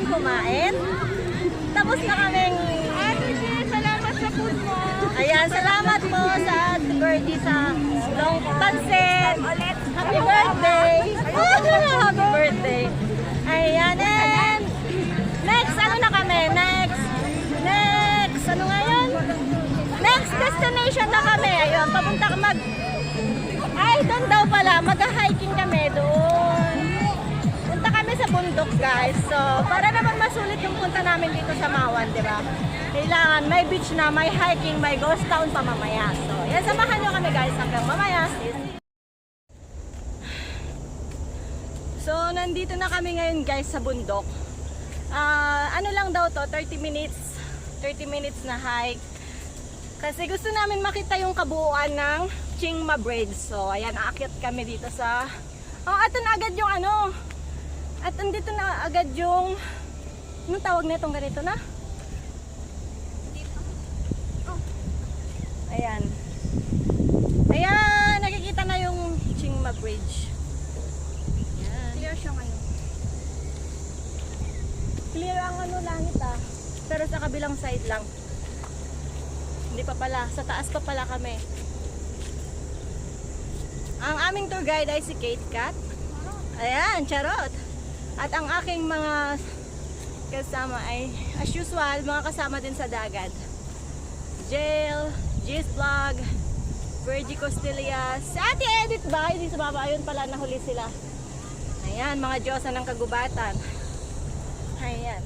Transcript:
kumain. Tapos na kaming... Ate G, salamat sa food mo. Ayan, salamat po sa Ate Birdie sa long pansit. Happy birthday! Happy birthday! Ayan, and next, ano na kami? Next, ano ngayon? Next destination na kami. Ayun, papunta ka doon daw pala, mag-hiking kami doon. Punta kami sa bundok, guys. So, para naman masulit yung punta namin dito sa Mawan, di ba? Kailangan may beach na, may hiking, may ghost town pa mamaya. So, yan, samahan nyo kami, guys, hanggang mamaya. So, nandito na kami ngayon, guys, sa bundok. Ano lang daw to, 30 minutes na hike. Kasi gusto namin makita yung kabuuan ng Chingma Bridge. So, ayan, aakyat kami dito sa... ato na agad yung ano. At andito na agad yung... Anong tawag na itong ganito na? Ayan. Ayan, nakikita na yung Chingma Bridge. Ayan. Clear siya ngayon. Clear ang ano langit pero sa kabilang side lang. Hindi pa pala, sa taas pa pala kami. Ang aming tour guide ay si Kate Kat. Ayan, charot. At ang aking mga kasama ay as usual, mga kasama din sa dagat. Jail, G's Vlog, Virgie Costillas, si Ate Edith ba? Hindi sa baba, ayun pala, nahuli sila. Ayan, mga Diyosa ng kagubatan. Ayan.